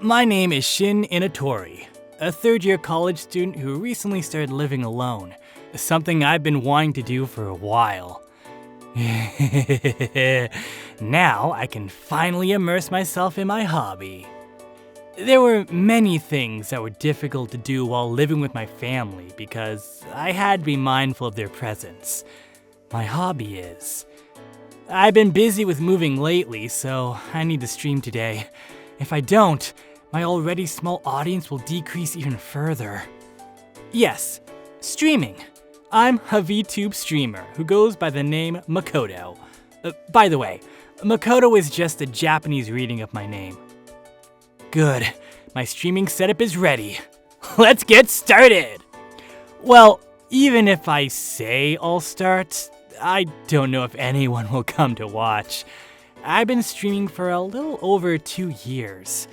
My name is Shin Inatori, a third-year college student who recently started living alone, something I've been wanting to do for a while. Now I can finally immerse myself in my hobby. There were many things that were difficult to do while living with my family because I had to be mindful of their presence. My hobby is. I've been busy with moving lately, so I need to stream today. If I don't, my already small audience will decrease even further. Yes, streaming. I'm a VTube streamer who goes by the name Makoto. By the way, Makoto is just a Japanese reading of my name. Good, my streaming setup is ready. Let's get started! Well, even if I say I'll start, I don't know if anyone will come to watch. I've been streaming for a little over 2 years.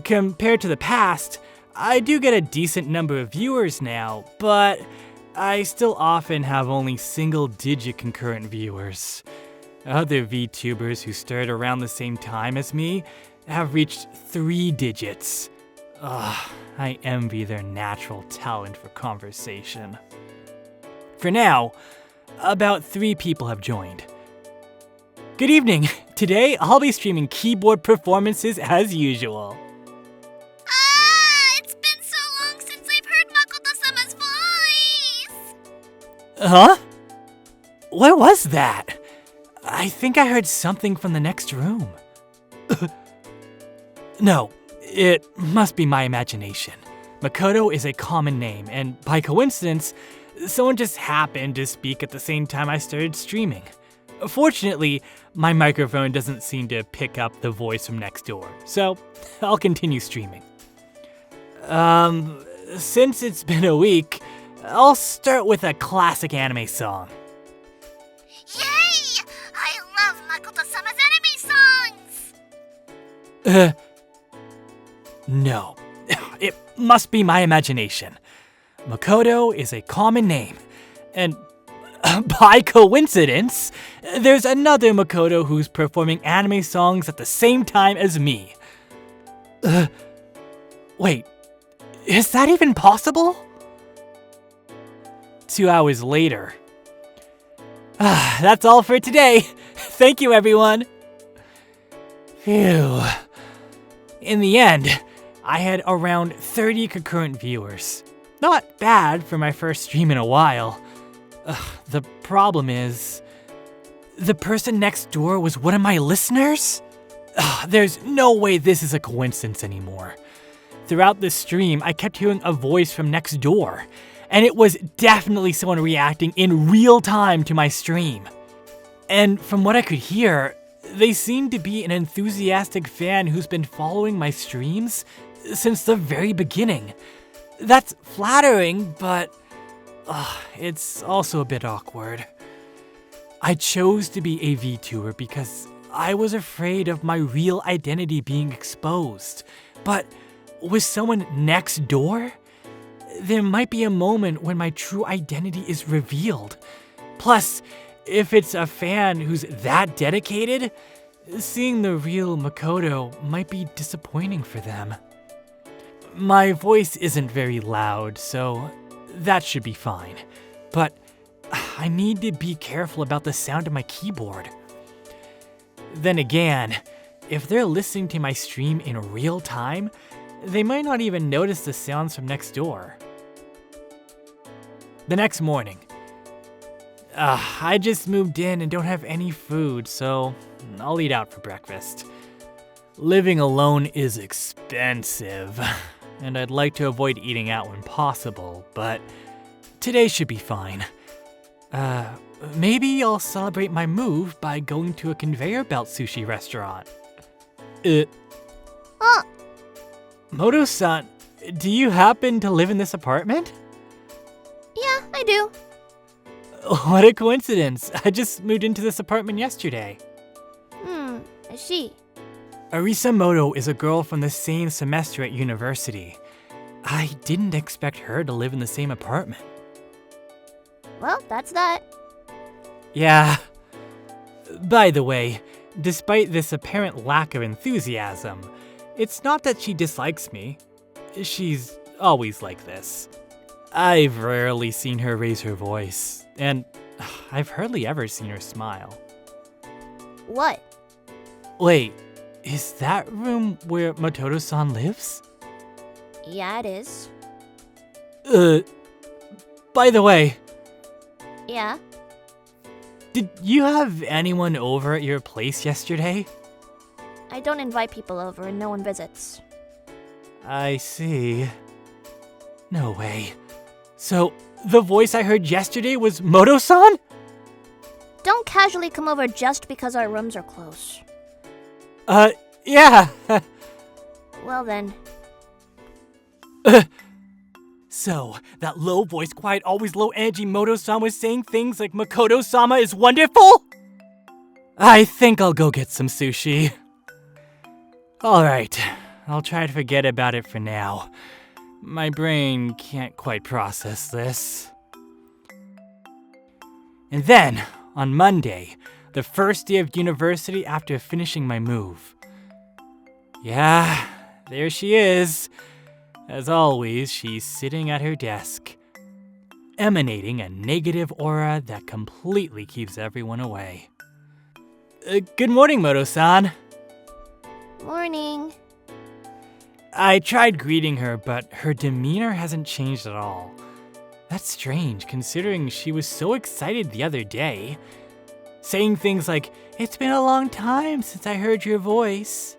Compared to the past, I do get a decent number of viewers now, but I still often have only single-digit concurrent viewers. Other VTubers who started around the same time as me have reached 3 digits. I envy their natural talent for conversation. For now, about 3 people have joined. Good evening! Today, I'll be streaming keyboard performances as usual. It's been so long since I've heard Makoto-sama's voice! Huh? What was that? I think I heard something from the next room. No, it must be my imagination. Makoto is a common name, and by coincidence, someone just happened to speak at the same time I started streaming. Fortunately, my microphone doesn't seem to pick up the voice from next door, so I'll continue streaming. Since it's been a week, I'll start with a classic anime song. Yay! I love Makoto-sama's anime songs! No. It must be my imagination. Makoto is a common name, and by coincidence, there's another Makoto who's performing anime songs at the same time as me. Wait, is that even possible? 2 hours later. That's all for today. Thank you, everyone. Phew. In the end, I had around 30 concurrent viewers. Not bad for my first stream in a while. The problem is, the person next door was one of my listeners? There's no way this is a coincidence anymore. Throughout the stream, I kept hearing a voice from next door, and it was definitely someone reacting in real time to my stream. And from what I could hear, they seemed to be an enthusiastic fan who's been following my streams since the very beginning. That's flattering, but it's also a bit awkward. I chose to be a VTuber because I was afraid of my real identity being exposed. But with someone next door, there might be a moment when my true identity is revealed. Plus, if it's a fan who's that dedicated, seeing the real Makoto might be disappointing for them. My voice isn't very loud, so that should be fine. But I need to be careful about the sound of my keyboard. Then again, if they're listening to my stream in real time, they might not even notice the sounds from next door. The next morning. I just moved in and don't have any food, so I'll eat out for breakfast. Living alone is expensive, and I'd like to avoid eating out when possible, but today should be fine. Maybe I'll celebrate my move by going to a conveyor belt sushi restaurant. Moto-san, do you happen to live in this apartment? Yeah, I do. What a coincidence. I just moved into this apartment yesterday. I see. Arisa Moto is a girl from the same semester at university. I didn't expect her to live in the same apartment. Well, that's that. Yeah. By the way, despite this apparent lack of enthusiasm, It's not that she dislikes me. She's always like this. I've rarely seen her raise her voice, and I've hardly ever seen her smile. What? Wait, is that room where Makoto-san lives? Yeah, it is. By the way, Yeah? did you have anyone over at your place yesterday? I don't invite people over and no one visits. I see. No way. So, the voice I heard yesterday was Moto-san? Don't casually come over just because our rooms are close. Yeah. Well then. So, that low voice, quiet, always low energy Moto-san was saying things like Makoto-sama is wonderful? I think I'll go get some sushi. Alright, I'll try to forget about it for now. My brain can't quite process this. And then, on Monday, the first day of university after finishing my move. Yeah, there she is. As always, she's sitting at her desk, emanating a negative aura that completely keeps everyone away. Good morning, Moto-san. Morning. I tried greeting her, but her demeanor hasn't changed at all. That's strange, considering she was so excited the other day, saying things like, "It's been a long time since I heard your voice."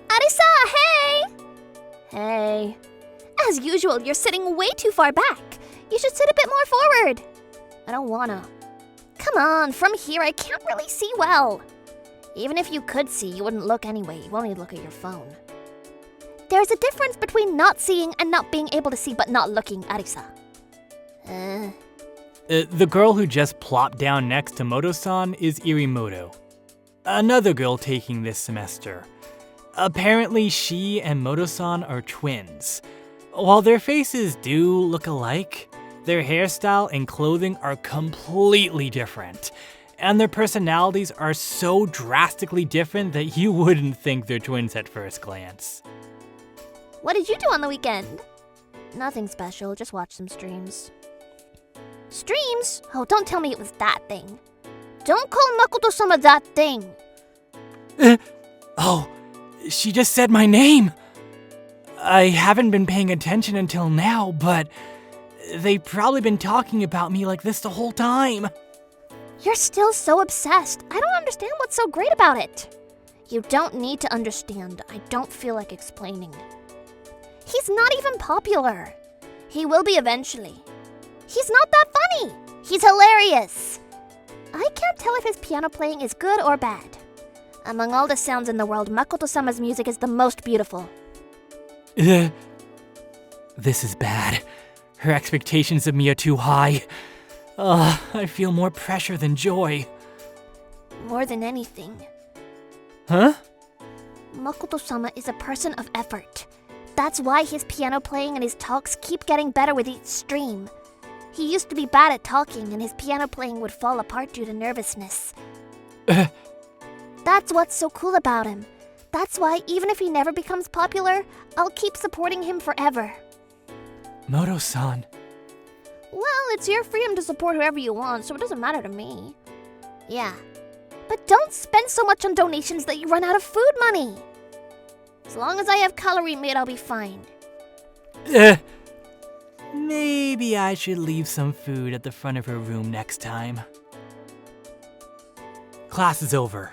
Arisa, hey! Hey. As usual, you're sitting way too far back. You should sit a bit more forward. I don't wanna. Come on, from here I can't really see well. Even if you could see, you wouldn't look anyway. You only look at your phone. There's a difference between not seeing and not being able to see but not looking, Arisa. The girl who just plopped down next to Moto-san is Irimoto, another girl taking this semester. Apparently, she and Moto-san are twins. While their faces do look alike, their hairstyle and clothing are completely different, and their personalities are so drastically different that you wouldn't think they're twins at first glance. What did you do on the weekend? Nothing special, just watch some streams. Streams? Oh, don't tell me it was that thing. Don't call Makoto-sama that thing. Oh, she just said my name! I haven't been paying attention until now, but they've probably been talking about me like this the whole time. You're still so obsessed. I don't understand what's so great about it. You don't need to understand. I don't feel like explaining. He's not even popular. He will be eventually. He's not that funny. He's hilarious. I can't tell if his piano playing is good or bad. Among all the sounds in the world, Makoto-sama's music is the most beautiful. This is bad. Her expectations of me are too high. I feel more pressure than joy. More than anything, Huh? Makoto-sama is a person of effort. That's why his piano playing and his talks keep getting better with each stream. He used to be bad at talking, and his piano playing would fall apart due to nervousness. That's what's so cool about him. That's why, even if he never becomes popular, I'll keep supporting him forever. Moto-san. Well, it's your freedom to support whoever you want, so it doesn't matter to me. Yeah. But don't spend so much on donations that you run out of food money. As long as I have Calorie Maid, I'll be fine. Maybe I should leave some food at the front of her room next time. Class is over.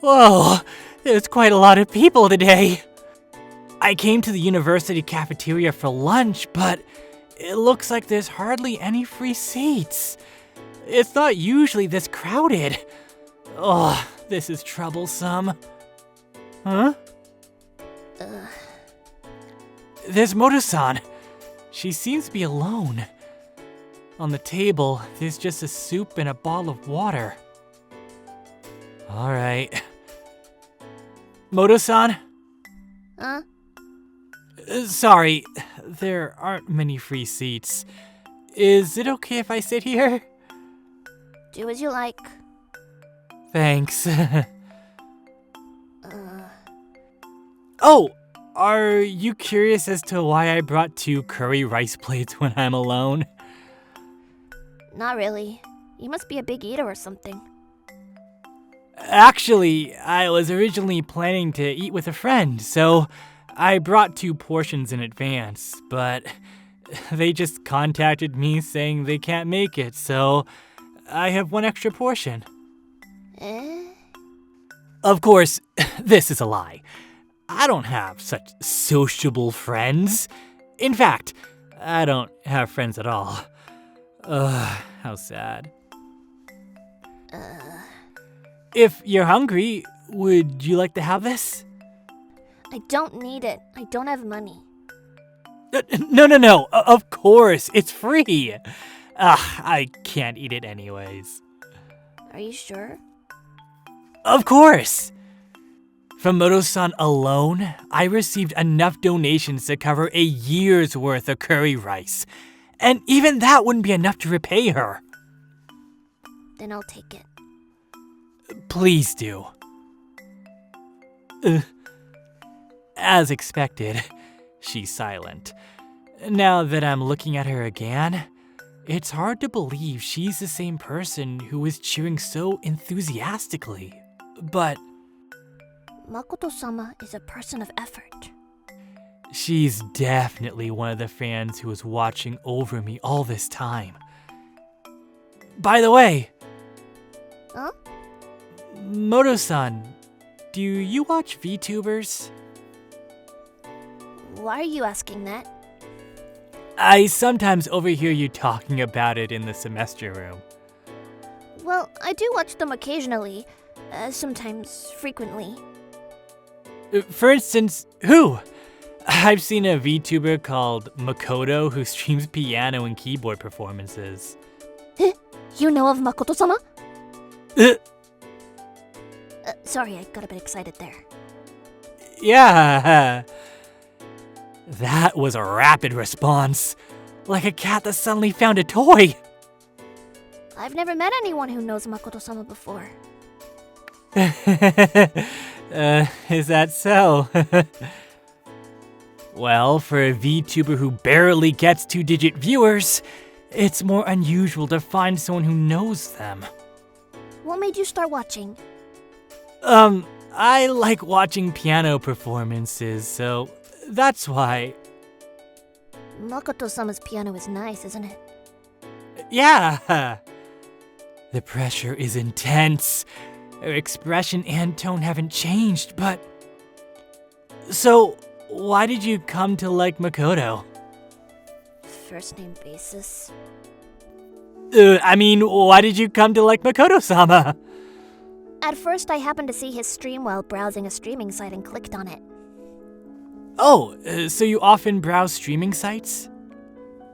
Whoa, there's quite a lot of people today. I came to the university cafeteria for lunch, but it looks like there's hardly any free seats. It's not usually this crowded. Oh, this is troublesome. Huh? There's Moto-san. She seems to be alone. On the table, there's just a soup and a bottle of water. Alright. Moto-san? Huh? Sorry, there aren't many free seats. Is it okay if I sit here? Do as you like. Thanks. Oh, are you curious as to why I brought 2 curry rice plates when I'm alone? Not really. You must be a big eater or something. Actually, I was originally planning to eat with a friend, so I brought 2 portions in advance, but they just contacted me saying they can't make it, so I have 1 extra portion. Of course, this is a lie. I don't have such sociable friends. In fact, I don't have friends at all. How sad. If you're hungry, would you like to have this? I don't need it. I don't have money. No. Of course, it's free. I can't eat it anyways. Are you sure? Of course. From Moto-san alone, I received enough donations to cover a year's worth of curry rice. And even that wouldn't be enough to repay her. Then I'll take it. Please do. As expected, she's silent. Now that I'm looking at her again, it's hard to believe she's the same person who was cheering so enthusiastically. But Makoto-sama is a person of effort. she's definitely one of the fans who was watching over me all this time. By the way, Huh? Moto-san, do you watch VTubers? Why are you asking that? I sometimes overhear you talking about it in the semester room. Well, I do watch them occasionally. Sometimes frequently. For instance, who? I've seen a VTuber called Makoto who streams piano and keyboard performances. You know of Makoto-sama? Uh, Sorry, I got a bit excited there. Yeah. That was a rapid response. Like a cat that suddenly found a toy. I've never met anyone who knows Makoto-sama before. Is that so? Well, for a VTuber who barely gets 2-digit viewers, it's more unusual to find someone who knows them. What made you start watching? I like watching piano performances, so that's why. Makoto-sama's piano is nice, isn't it? Yeah! The pressure is intense. Her expression and tone haven't changed, but... So, why did you come to like Makoto? First name basis. Why did you come to like Makoto-sama? At first, I happened to see his stream while browsing a streaming site and clicked on it. Oh, so you often browse streaming sites?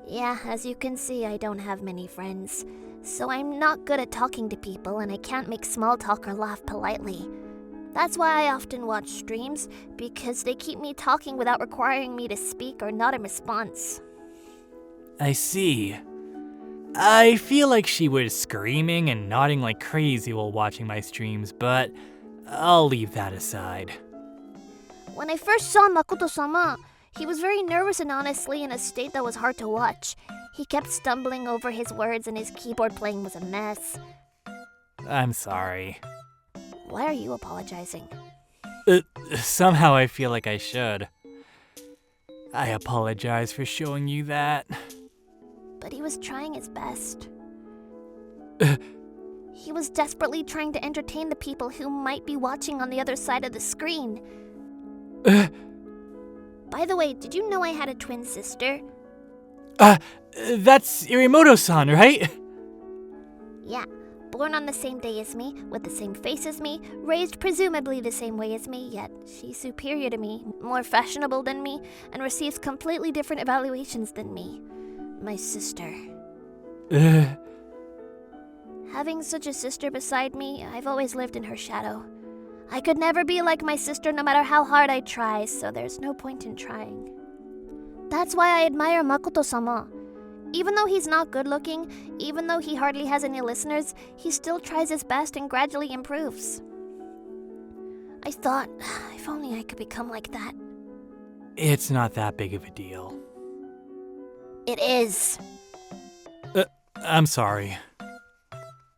Yeah, as you can see, I don't have many friends. So I'm not good at talking to people and I can't make small talk or laugh politely. That's why I often watch streams, because they keep me talking without requiring me to speak or nod in response. I see. I feel like she was screaming and nodding like crazy while watching my streams, but I'll leave that aside. When I first saw Makoto-sama, he was very nervous and honestly in a state that was hard to watch. He kept stumbling over his words and his keyboard playing was a mess. I'm sorry. Why are you apologizing? Somehow I feel like I should. I apologize for showing you that. But he was trying his best. He was desperately trying to entertain the people who might be watching on the other side of the screen. By the way, did you know I had a twin sister? That's Irimoto-san, right? Yeah, born on the same day as me, with the same face as me, raised presumably the same way as me, yet she's superior to me, more fashionable than me, and receives completely different evaluations than me. My sister. Having such a sister beside me, I've always lived in her shadow. I could never be like my sister no matter how hard I try, so there's no point in trying. That's why I admire Makoto-sama. Even though he's not good looking, even though he hardly has any listeners, he still tries his best and gradually improves. I thought, if only I could become like that. It's not that big of a deal. It is. I'm sorry.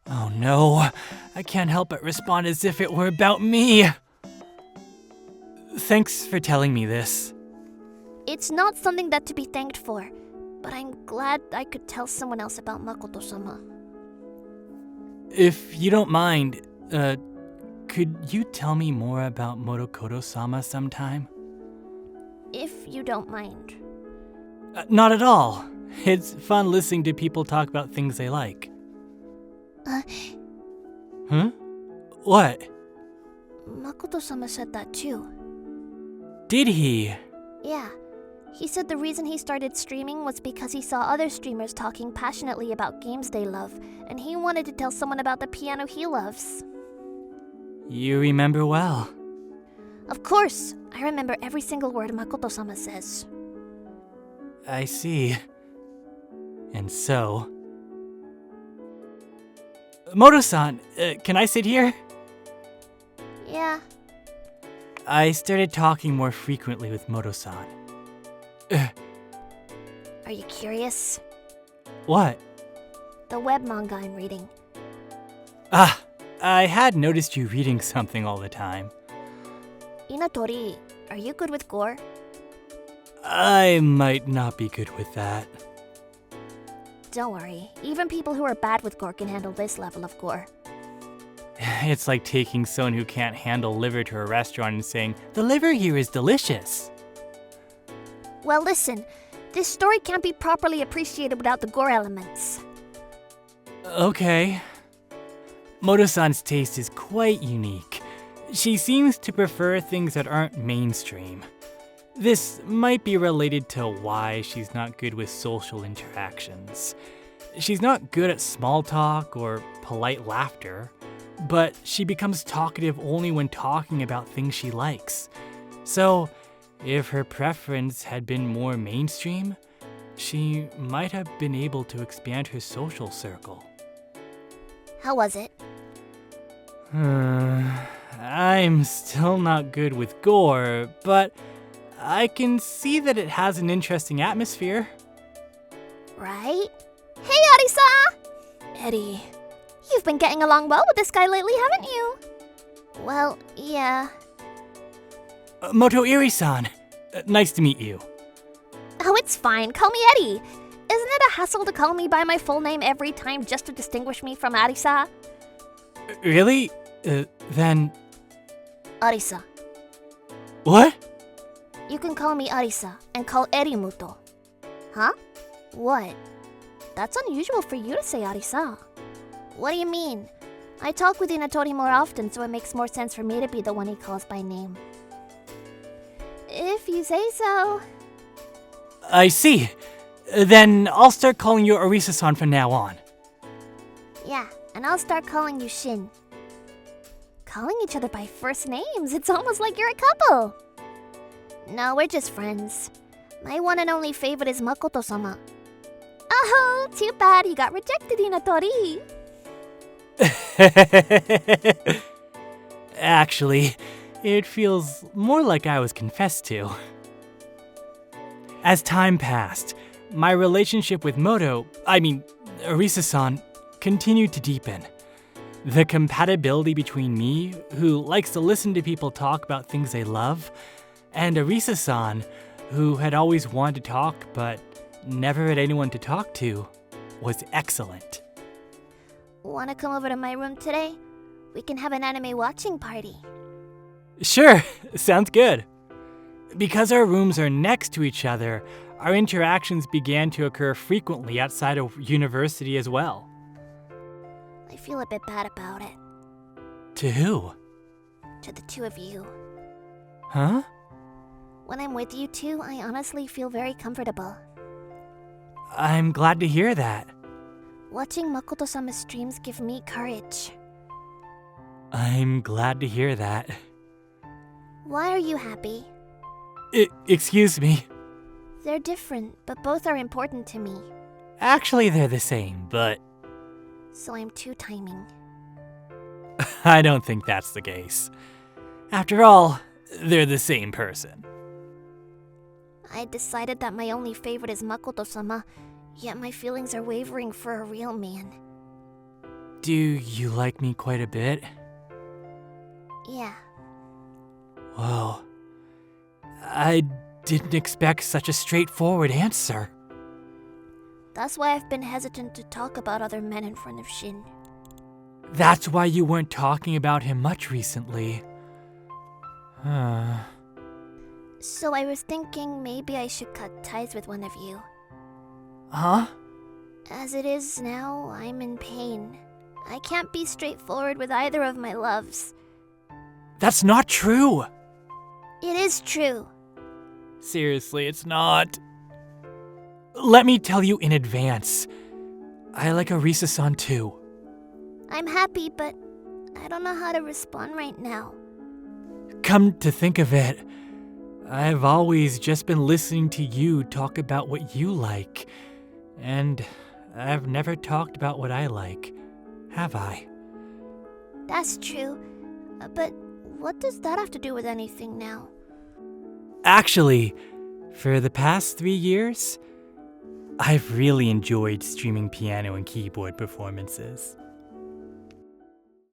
Oh no, I can't help but respond as if it were about me. Thanks for telling me this. It's not something that to be thanked for, but I'm glad I could tell someone else about Makoto-sama. If you don't mind, could you tell me more about Motokoto-sama sometime? If you don't mind. Not at all. It's fun listening to people talk about things they like. Huh? What? Makoto-sama said that too. Did he? Yeah. He said the reason he started streaming was because he saw other streamers talking passionately about games they love, and he wanted to tell someone about the piano he loves. You remember well. Of course, I remember every single word Makoto-sama says. I see. And so... Moto-san, can I sit here? Yeah. I started talking more frequently with Moto-san. Are you curious? What? The web manga I'm reading. Ah, I had noticed you reading something all the time. Inatori, are you good with gore? I might not be good with that. Don't worry, even people who are bad with gore can handle this level of gore. It's like taking someone who can't handle liver to a restaurant and saying, "The liver here is delicious." Well, listen, this story can't be properly appreciated without the gore elements. Okay. Moto-san's taste is quite unique. She seems to prefer things that aren't mainstream. This might be related to why she's not good with social interactions. She's not good at small talk or polite laughter, but she becomes talkative only when talking about things she likes. So, if her preference had been more mainstream, she might have been able to expand her social circle. How was it? I'm still not good with gore, but I can see that it has an interesting atmosphere. Right? Hey, Arisa! Eddie, you've been getting along well with this guy lately, haven't you? Well, yeah. Moto Iri-san, nice to meet you. Oh, it's fine. Call me Eddie. Isn't it a hassle to call me by my full name every time just to distinguish me from Arisa? Really? Then... Arisa. What? You can call me Arisa and call Eddie Muto. Huh? What? That's unusual for you to say, Arisa. What do you mean? I talk with Inatori more often, so it makes more sense for me to be the one he calls by name. If you say so. I see. Then I'll start calling you Arisa-san from now on. Yeah, and I'll start calling you Shin. Calling each other by first names, it's almost like you're a couple. No, we're just friends. My one and only favorite is Makoto-sama. Oh, too bad you got rejected, Inatori. Actually, it feels more like I was confessed to. As time passed, my relationship with Arisa-san, continued to deepen. The compatibility between me, who likes to listen to people talk about things they love, and Arisa-san, who had always wanted to talk but never had anyone to talk to, was excellent. Wanna come over to my room today? We can have an anime watching party. Sure, sounds good. Because our rooms are next to each other, our interactions began to occur frequently outside of university as well. I feel a bit bad about it. To who? To the two of you. Huh? When I'm with you two, I honestly feel very comfortable. I'm glad to hear that. Watching Makoto-sama's streams give me courage. I'm glad to hear that. Why are you happy? Excuse me. They're different, but both are important to me. Actually, they're the same, but... So I'm two-timing. I don't think that's the case. After all, they're the same person. I decided that my only favorite is Makoto-sama, yet my feelings are wavering for a real man. Do you like me quite a bit? Yeah. Whoa. I didn't expect such a straightforward answer. That's why I've been hesitant to talk about other men in front of Shin. That's why you weren't talking about him much recently. So I was thinking maybe I should cut ties with one of you. Huh? As it is now, I'm in pain. I can't be straightforward with either of my loves. That's not true! It is true. Seriously, it's not. Let me tell you in advance. I like Arisa-san too. I'm happy, but I don't know how to respond right now. Come to think of it, I've always just been listening to you talk about what you like, and I've never talked about what I like, have I? That's true, but what does that have to do with anything now? Actually, for the past 3 years, I've really enjoyed streaming piano and keyboard performances.